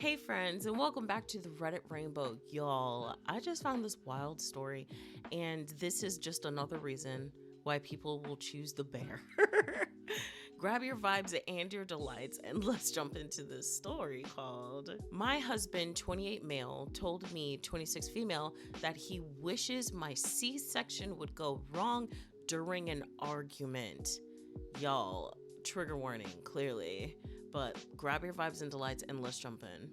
Hey friends, and welcome back to the Reddit Rainbow. Y'all, I just found this wild story, and this is just another reason why people will choose the bear. Grab your vibes and your delights, and let's jump into this story called My Husband, 28 Male, Told Me, 26 Female, that he wishes my C section would go wrong during an argument. Y'all, trigger warning, clearly. But grab your vibes and delights and let's jump in.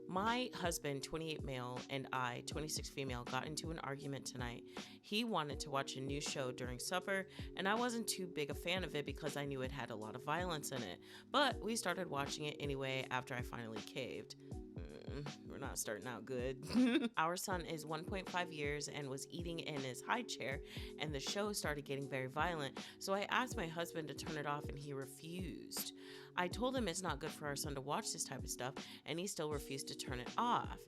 My husband, 28 male, and I, 26 female, got into an argument tonight. He wanted to watch a new show during supper, and I wasn't too big a fan of it because I knew it had a lot of violence in it. But we started watching it anyway after I finally caved. We're not starting out good. Our son is 1.5 years and was eating in his high chair, and the show started getting very violent. So I asked my husband to turn it off, and he refused. I told him it's not good for our son to watch this type of stuff, and he still refused to turn it off.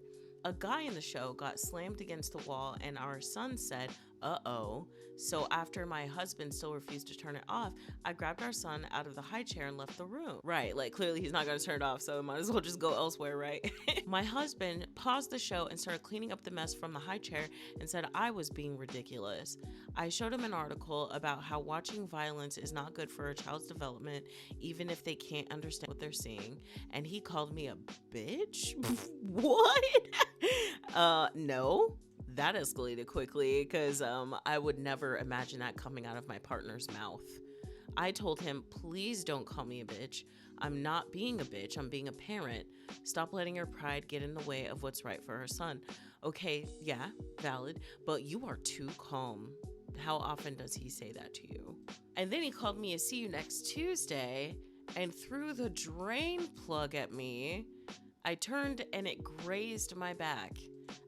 A guy in the show got slammed against the wall, and our son said, "Uh-oh." So after my husband still refused to turn it off, I grabbed our son out of the high chair and left the room. Right, like clearly he's not going to turn it off, so might as well just go elsewhere, right? My husband paused the show and started cleaning up the mess from the high chair and said I was being ridiculous. I showed him an article about how watching violence is not good for a child's development, even if they can't understand what they're seeing, and he called me a bitch? What? No. That escalated quickly because I would never imagine that coming out of my partner's mouth. I told him, please don't call me a bitch. I'm not being a bitch. I'm being a parent. Stop letting your pride get in the way of what's right for her son. Okay, yeah, valid, but you are too calm. How often does he say that to you? And then he called me a see you next Tuesday and threw the drain plug at me. I turned and it grazed my back.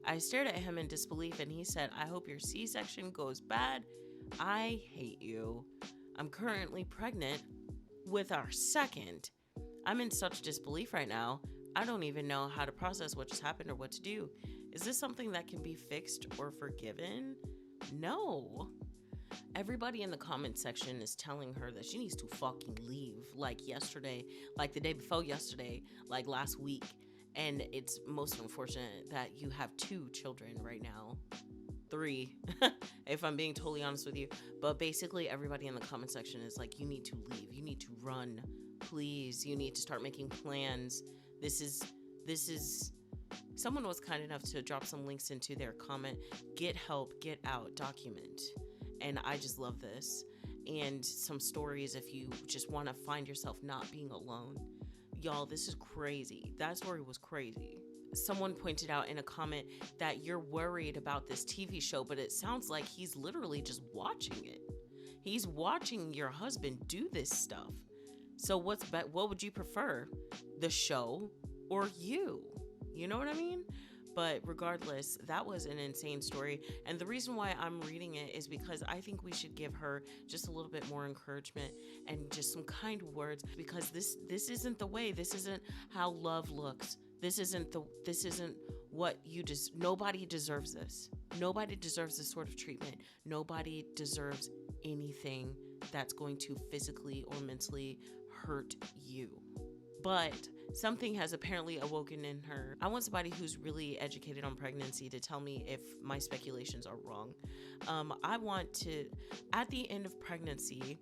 I stared at him in disbelief and he said, I hope your C-section goes bad. I hate you. I'm currently pregnant with our second. I'm in such disbelief right now. I don't even know how to process what just happened or what to do. Is this something that can be fixed or forgiven? No. Everybody in the comment section is telling her that she needs to fucking leave, like yesterday, like the day before yesterday, like last week. And it's most unfortunate that you have 2 children right now. 3, if I'm being totally honest with you. But basically everybody in the comment section is like, you need to leave. You need to run. Please, you need to start making plans. This is, someone was kind enough to drop some links into their comment. Get help, get out, document. And I just love this. And some stories if you just want to find yourself not being alone. Y'all, this is crazy. That story was crazy. Someone pointed out in a comment that you're worried about this TV show, but it sounds like he's literally just watching it. He's watching your husband do this stuff. So what would you prefer? The show or you? You know what I mean? But regardless, that was an insane story. And the reason why I'm reading it is because I think we should give her just a little bit more encouragement and just some kind words, because this isn't the way. This isn't how love looks. This isn't what you just, nobody deserves this. Nobody deserves this sort of treatment. Nobody deserves anything that's going to physically or mentally hurt you. But something has apparently awoken in her. I want somebody who's really educated on pregnancy to tell me if my speculations are wrong. I want to, at the end of pregnancy,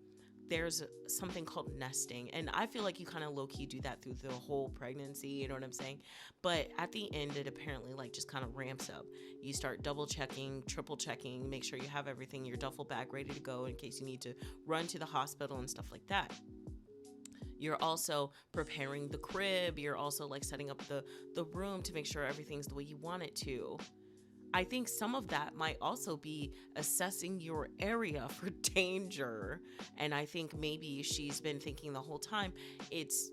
there's something called nesting. And I feel like you kind of low-key do that through the whole pregnancy, you know what I'm saying? But at the end, it apparently like just kind of ramps up. You start double checking, triple checking, make sure you have everything, your duffel bag ready to go in case you need to run to the hospital and stuff like that. You're also preparing the crib. You're also like setting up the room to make sure everything's the way you want it to. I think some of that might also be assessing your area for danger. And I think maybe she's been thinking the whole time, it's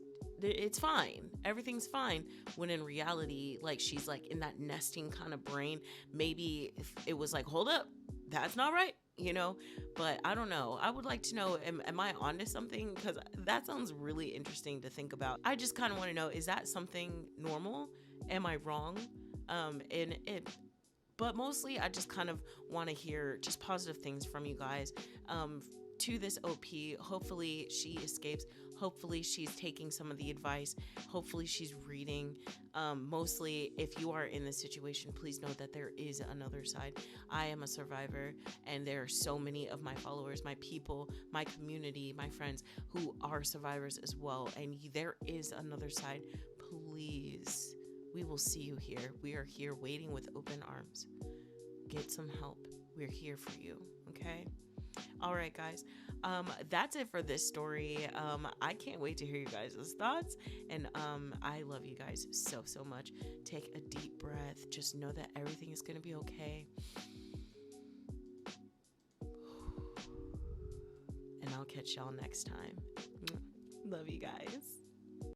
fine. Everything's fine. When in reality, like she's like in that nesting kind of brain. Maybe if it was like, hold up, that's not right. You know, but I don't know. I would like to know, am I onto something? Because that sounds really interesting to think about. I just kind of want to know, is that something normal? Am I wrong? But mostly I just kind of want to hear just positive things from you guys. To this OP, hopefully she escapes. Hopefully she's taking some of the advice. Hopefully she's reading. Mostly, if you are in this situation, please know that there is another side. I am a survivor, and there are so many of my followers, my people, my community, my friends who are survivors as well. And there is another side. Please, we will see you here. We are here waiting with open arms. Get some help. We're here for you. Okay? All right, guys. That's it for this story. I can't wait to hear you guys' thoughts. And I love you guys so, so much. Take a deep breath. Just know that everything is going to be okay. And I'll catch y'all next time. Love you guys.